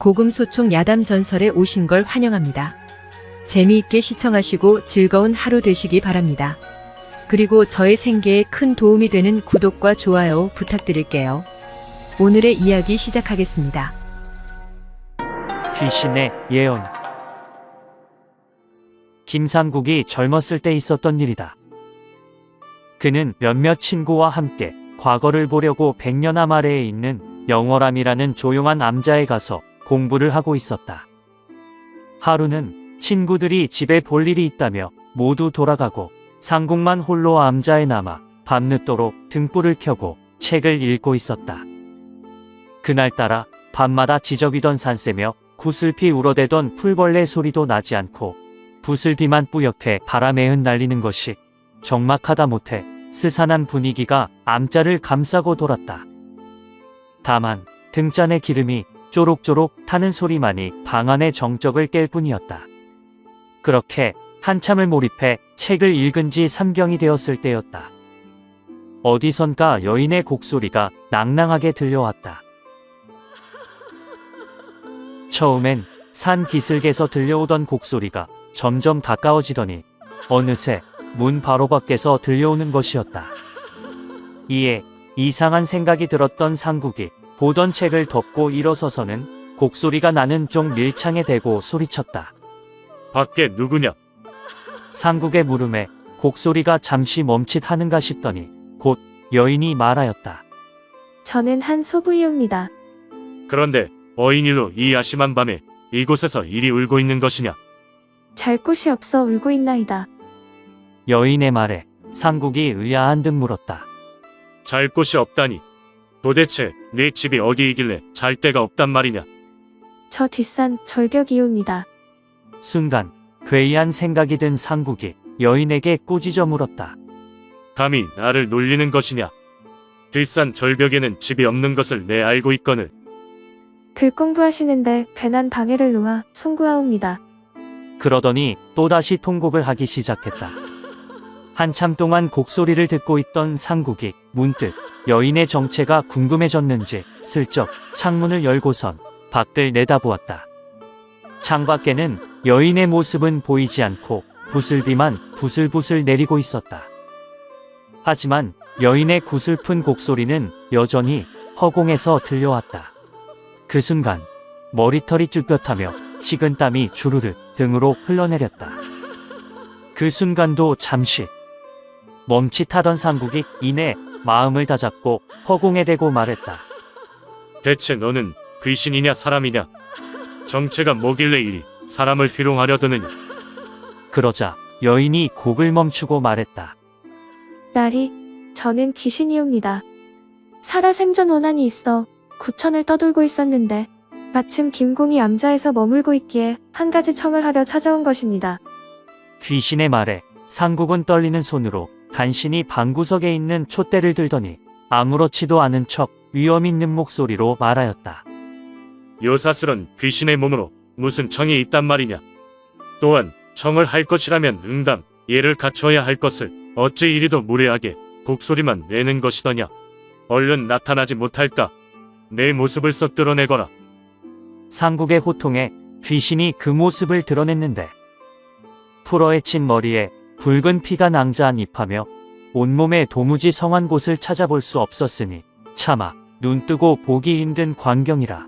고금소총 야담 전설에 오신 걸 환영합니다. 재미있게 시청하시고 즐거운 하루 되시기 바랍니다. 그리고 저의 생계에 큰 도움이 되는 구독과 좋아요 부탁드릴게요. 오늘의 이야기 시작하겠습니다. 귀신의 예언. 김상국이 젊었을 때 있었던 일이다. 그는 몇몇 친구와 함께 과거를 보려고 100년 아래에 있는 영월암이라는 조용한 암자에 가서 공부를 하고 있었다. 하루는 친구들이 집에 볼 일이 있다며 모두 돌아가고 상국만 홀로 암자에 남아 밤늦도록 등불을 켜고 책을 읽고 있었다. 그날따라 밤마다 지저귀던 산새며 구슬피 울어대던 풀벌레 소리도 나지 않고 부슬비만 뿌옇게 바람에 흩날리는 것이 적막하다 못해 스산한 분위기가 암자를 감싸고 돌았다. 다만 등잔의 기름이 쪼록쪼록 타는 소리만이 방 안의 정적을 깰 뿐이었다. 그렇게 한참을 몰입해 책을 읽은 지 3경이 되었을 때였다. 어디선가 여인의 곡소리가 낭낭하게 들려왔다. 처음엔 산 기슭에서 들려오던 곡소리가 점점 가까워지더니 어느새 문 바로 밖에서 들려오는 것이었다. 이에 이상한 생각이 들었던 상국이 보던 책을 덮고 일어서서는 곡소리가 나는 쪽 밀창에 대고 소리쳤다. 밖에 누구냐? 상국의 물음에 곡소리가 잠시 멈칫하는가 싶더니 곧 여인이 말하였다. 저는 한 소부이옵니다. 그런데 어인일로 이 야심한 밤에 이곳에서 이리 울고 있는 것이냐? 잘 곳이 없어 울고 있나이다. 여인의 말에 상국이 의아한 듯 물었다. 잘 곳이 없다니. 도대체 네 집이 어디이길래 잘 데가 없단 말이냐? 저 뒷산 절벽이옵니다. 순간 괴이한 생각이 든 상국이 여인에게 꾸짖어 물었다. 감히 나를 놀리는 것이냐? 뒷산 절벽에는 집이 없는 것을 내 알고 있거늘. 글 공부하시는데 괜한 방해를 놓아 송구하옵니다. 그러더니 또다시 통곡을 하기 시작했다. 한참 동안 곡소리를 듣고 있던 상국이 문득 여인의 정체가 궁금해졌는지 슬쩍 창문을 열고선 밖을 내다보았다. 창밖에는 여인의 모습은 보이지 않고 부슬비만 부슬부슬 내리고 있었다. 하지만 여인의 구슬픈 곡소리는 여전히 허공에서 들려왔다. 그 순간 머리털이 쭈뼛하며 식은땀이 주르륵 등으로 흘러내렸다. 그 순간도 잠시 멈칫하던 상국이 이내 마음을 다잡고 허공에 대고 말했다. 대체 너는 귀신이냐 사람이냐? 정체가 뭐길래 이리 사람을 희롱하려 드느냐? 그러자 여인이 곡을 멈추고 말했다. 딸이, 저는 귀신이옵니다. 살아생전 원한이 있어 구천을 떠돌고 있었는데 마침 김공이 암자에서 머물고 있기에 한 가지 청을 하려 찾아온 것입니다. 귀신의 말에 상국은 떨리는 손으로 간신히 방구석에 있는 촛대를 들더니 아무렇지도 않은 척 위험 있는 목소리로 말하였다. 요사스런 귀신의 몸으로 무슨 청이 있단 말이냐? 또한 청을 할 것이라면 응당 예를 갖춰야 할 것을 어찌 이리도 무례하게 곡소리만 내는 것이더냐? 얼른 나타나지 못할까? 내 모습을 썩 드러내거라. 상국의 호통에 귀신이 그 모습을 드러냈는데 풀어헤친 머리에 붉은 피가 낭자한입하며 온몸에 도무지 성한 곳을 찾아볼 수 없었으니 차마 눈뜨고 보기 힘든 광경이라.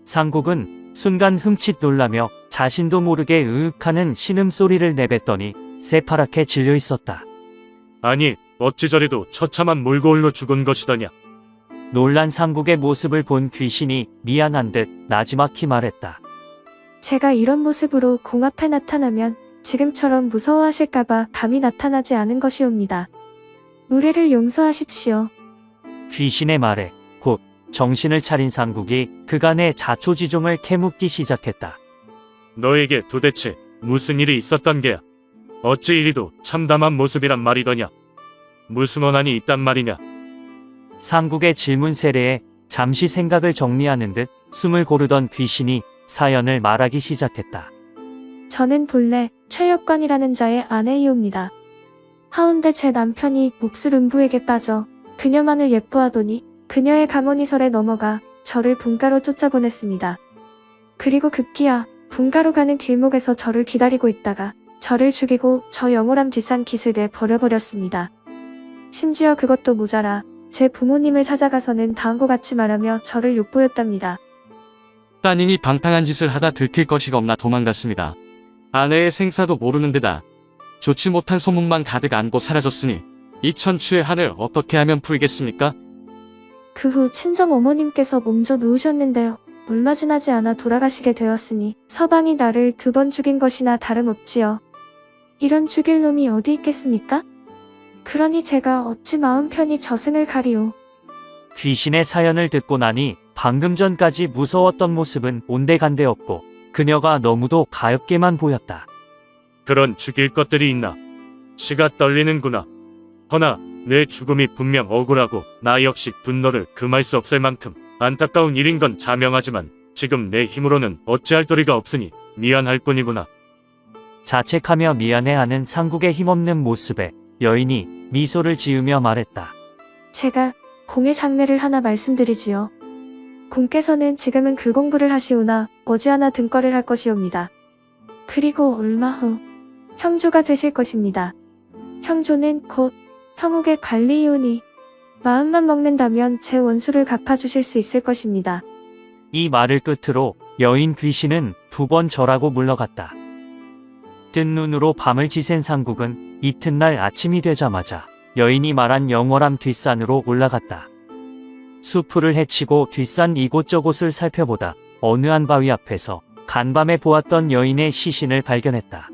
상국은 순간 흠칫 놀라며 자신도 모르게 으윽하는 신음소리를 내뱉더니 새파랗게 질려 있었다. 아니 어찌 저리도 처참한 몰골로 죽은 것이더냐? 놀란 상국의 모습을 본 귀신이 미안한 듯 나지막히 말했다. 제가 이런 모습으로 공 앞에 나타나면 지금처럼 무서워하실까봐 감히 나타나지 않은 것이옵니다. 우리를 용서하십시오. 귀신의 말에 곧 정신을 차린 상국이 그간의 자초지종을 캐묻기 시작했다. 너에게 도대체 무슨 일이 있었던 게야? 어찌 이리도 참담한 모습이란 말이더냐? 무슨 원한이 있단 말이냐? 상국의 질문 세례에 잠시 생각을 정리하는 듯 숨을 고르던 귀신이 사연을 말하기 시작했다. 저는 본래 최역관이라는 자의 아내이옵니다. 하운데 제 남편이 몹쓸 음부에게 빠져 그녀만을 예뻐하더니 그녀의 가문이설에 넘어가 저를 본가로 쫓아보냈습니다. 그리고 급기야 분가로 가는 길목에서 저를 기다리고 있다가 저를 죽이고 저 영호람 뒷산 기슭에 버려버렸습니다. 심지어 그것도 모자라 제 부모님을 찾아가서는 다음과 같이 말하며 저를 욕보였답니다. 따님이 방탕한 짓을 하다 들킬 것이 없나 도망갔습니다. 아내의 생사도 모르는 데다 좋지 못한 소문만 가득 안고 사라졌으니 이 천추의 한을 어떻게 하면 풀겠습니까? 그 후 친정 어머님께서 몸져 누우셨는데요. 얼마 지나지 않아 돌아가시게 되었으니 서방이 나를 2번 죽인 것이나 다름없지요. 이런 죽일 놈이 어디 있겠습니까? 그러니 제가 어찌 마음 편히 저승을 가리오. 귀신의 사연을 듣고 나니 방금 전까지 무서웠던 모습은 온데간데없고 그녀가 너무도 가엽게만 보였다. 그런 죽일 것들이 있나. 시가 떨리는구나. 허나 내 죽음이 분명 억울하고 나 역시 분노를 금할 수 없을 만큼 안타까운 일인 건 자명하지만 지금 내 힘으로는 어찌할 도리가 없으니 미안할 뿐이구나. 자책하며 미안해하는 상국의 힘없는 모습에 여인이 미소를 지으며 말했다. 제가 공의 장례를 하나 말씀드리지요. 공께서는 지금은 글 공부를 하시오나 머지않아 등과를 할 것이옵니다. 그리고 얼마 후 형조가 되실 것입니다. 형조는 곧 형욱의 관리이오니 마음만 먹는다면 제 원수를 갚아주실 수 있을 것입니다. 이 말을 끝으로 여인 귀신은 2번 절하고 물러갔다. 뜬 눈으로 밤을 지샌 상국은 이튿날 아침이 되자마자 여인이 말한 영월암 뒷산으로 올라갔다. 수풀을 헤치고 뒷산 이곳저곳을 살펴보다 어느 한 바위 앞에서 간밤에 보았던 여인의 시신을 발견했다.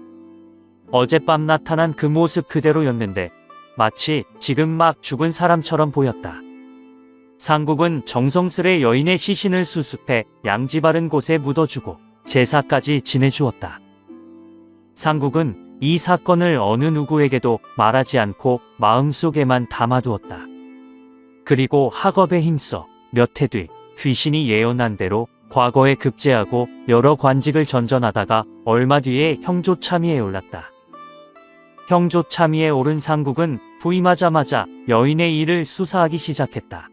어젯밤 나타난 그 모습 그대로였는데 마치 지금 막 죽은 사람처럼 보였다. 상국은 정성스레 여인의 시신을 수습해 양지 바른 곳에 묻어주고 제사까지 지내주었다. 상국은 이 사건을 어느 누구에게도 말하지 않고 마음속에만 담아두었다. 그리고 학업에 힘써 몇 해 뒤 귀신이 예언한 대로 과거에 급제하고 여러 관직을 전전하다가 얼마 뒤에 형조 참의에 올랐다. 형조 참의에 오른 상국은 부임하자마자 여인의 일을 수사하기 시작했다.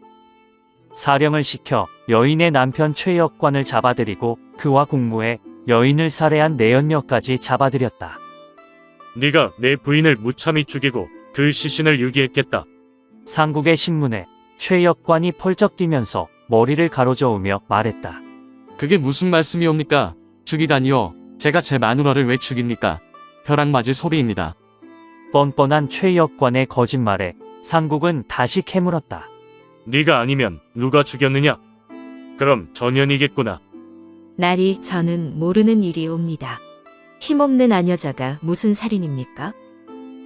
사령을 시켜 여인의 남편 최역관을 잡아들이고 그와 공모해 여인을 살해한 내연녀까지 잡아들였다. 네가 내 부인을 무참히 죽이고 그 시신을 유기했겠다. 상국의 신문에 최역관이 펄쩍 뛰면서 머리를 가로저으며 말했다. 그게 무슨 말씀이옵니까? 죽이다니요. 제가 제 마누라를 왜 죽입니까? 벼락 맞을 소리입니다. 뻔뻔한 최역관의 거짓말에 상국은 다시 캐물었다. 네가 아니면 누가 죽였느냐? 그럼 전현이겠구나. 날이 저는 모르는 일이옵니다. 힘없는 아녀자가 무슨 살인입니까?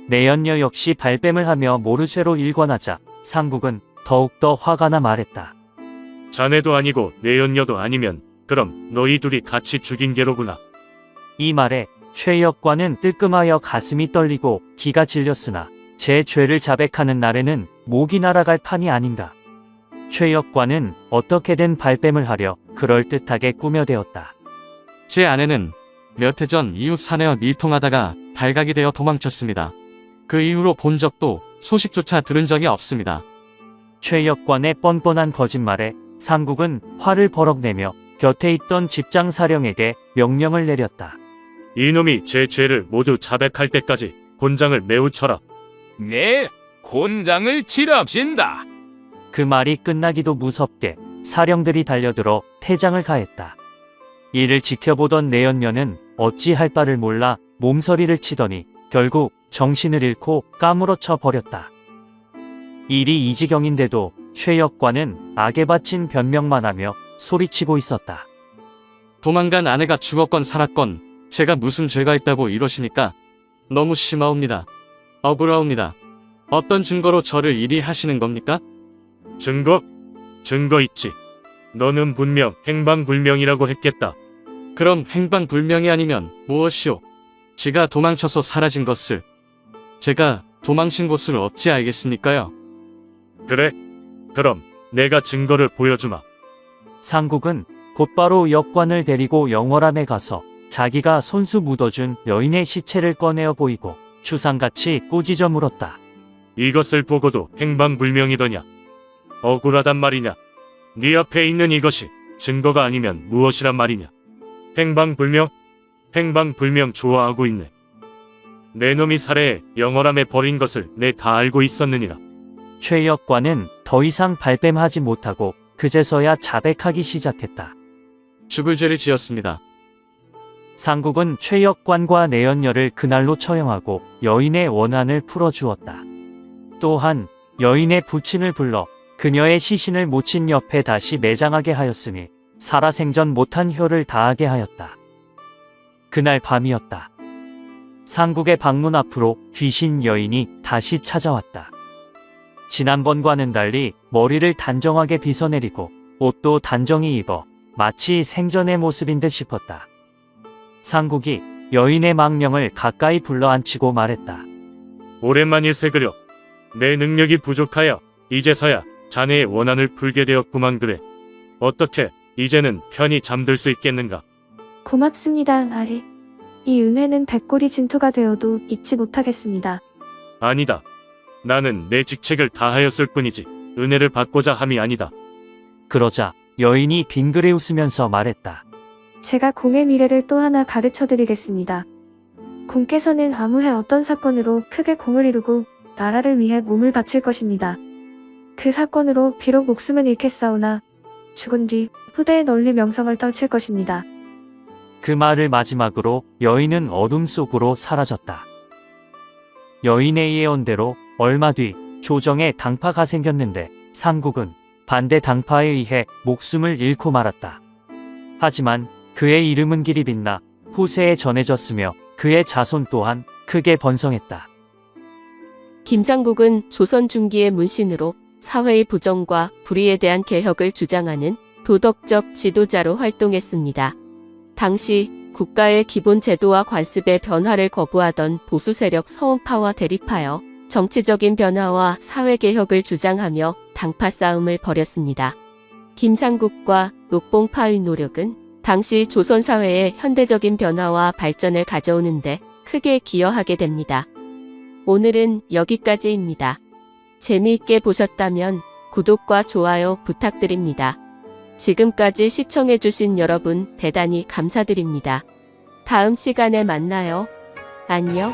내연녀 역시 발뺌을 하며 모르쇠로 일관하자 상국은 더욱더 화가 나 말했다. 자네도 아니고 내연녀도 아니면 그럼 너희 둘이 같이 죽인 게로구나. 이 말에 최역관은 뜨끔하여 가슴이 떨리고 기가 질렸으나 제 죄를 자백하는 날에는 목이 날아갈 판이 아닌가. 최역관은 어떻게든 발뺌을 하려 그럴듯하게 꾸며대었다. 제 아내는 몇 해 전 이웃 사내와 밀통하다가 발각이 되어 도망쳤습니다. 그 이후로 본 적도 소식조차 들은 적이 없습니다. 최역관의 뻔뻔한 거짓말에 상국은 화를 버럭내며 곁에 있던 집장 사령에게 명령을 내렸다. 이놈이 제 죄를 모두 자백할 때까지 곤장을 매우 쳐라. 네, 곤장을 치랍신다. 그 말이 끝나기도 무섭게 사령들이 달려들어 태장을 가했다. 이를 지켜보던 내연녀는 어찌할 바를 몰라 몸서리를 치더니 결국 정신을 잃고 까무러쳐 버렸다. 일이 이 지경인데도 최역관은 악에 바친 변명만 하며 소리치고 있었다. 도망간 아내가 죽었건 살았건 제가 무슨 죄가 있다고 이러십니까? 너무 심하옵니다. 억울하옵니다. 어떤 증거로 저를 이리 하시는 겁니까? 증거? 증거 있지. 너는 분명 행방불명이라고 했겠다. 그럼 행방불명이 아니면 무엇이오? 지가 도망쳐서 사라진 것을 제가 도망친 곳을 어찌 알겠습니까요? 그래? 그럼 내가 증거를 보여주마. 상국은 곧바로 역관을 데리고 영월암에 가서 자기가 손수 묻어준 여인의 시체를 꺼내어 보이고 추상같이 꾸짖어 물었다. 이것을 보고도 행방불명이더냐? 억울하단 말이냐? 네 앞에 있는 이것이 증거가 아니면 무엇이란 말이냐? 행방불명 좋아하고 있네. 내 놈이 살해해 영월함에 버린 것을 내 다 알고 있었느니라. 최역관은 더 이상 발뺌하지 못하고 그제서야 자백하기 시작했다. 죽을 죄를 지었습니다. 상국은 최역관과 내연녀를 그날로 처형하고 여인의 원한을 풀어주었다. 또한 여인의 부친을 불러 그녀의 시신을 모친 옆에 다시 매장하게 하였으니 살아생전 못한 효를 다하게 하였다. 그날 밤이었다. 상국의 방문 앞으로 귀신 여인이 다시 찾아왔다. 지난번과는 달리 머리를 단정하게 빗어내리고 옷도 단정히 입어 마치 생전의 모습인 듯 싶었다. 상국이 여인의 망령을 가까이 불러앉히고 말했다. 오랜만일세 그려. 내 능력이 부족하여 이제서야 자네의 원한을 풀게 되었구만 그래. 어떻게 이제는 편히 잠들 수 있겠는가? 고맙습니다, 나리. 이 은혜는 백골이 진토가 되어도 잊지 못하겠습니다. 아니다. 나는 내 직책을 다하였을 뿐이지 은혜를 받고자 함이 아니다. 그러자 여인이 빙그레 웃으면서 말했다. 제가 공의 미래를 또 하나 가르쳐 드리겠습니다. 공께서는 아무해 어떤 사건으로 크게 공을 이루고 나라를 위해 몸을 바칠 것입니다. 그 사건으로 비록 목숨은 잃겠사오나 죽은 뒤 후대에 널리 명성을 떨칠 것입니다. 그 말을 마지막으로 여인은 어둠 속으로 사라졌다. 여인의 예언대로 얼마 뒤 조정에 당파가 생겼는데 상국은 반대 당파에 의해 목숨을 잃고 말았다. 하지만 그의 이름은 길이 빛나 후세에 전해졌으며 그의 자손 또한 크게 번성했다. 김장국은 조선 중기의 문신으로 사회의 부정과 불의에 대한 개혁을 주장하는 도덕적 지도자로 활동했습니다. 당시 국가의 기본 제도와 관습의 변화를 거부하던 보수 세력 서운파와 대립하여 정치적인 변화와 사회개혁을 주장하며 당파 싸움을 벌였습니다. 김상국과 녹봉파의 노력은 당시 조선 사회의 현대적인 변화와 발전을 가져오는데 크게 기여하게 됩니다. 오늘은 여기까지입니다. 재미있게 보셨다면 구독과 좋아요 부탁드립니다. 지금까지 시청해주신 여러분 대단히 감사드립니다. 다음 시간에 만나요. 안녕.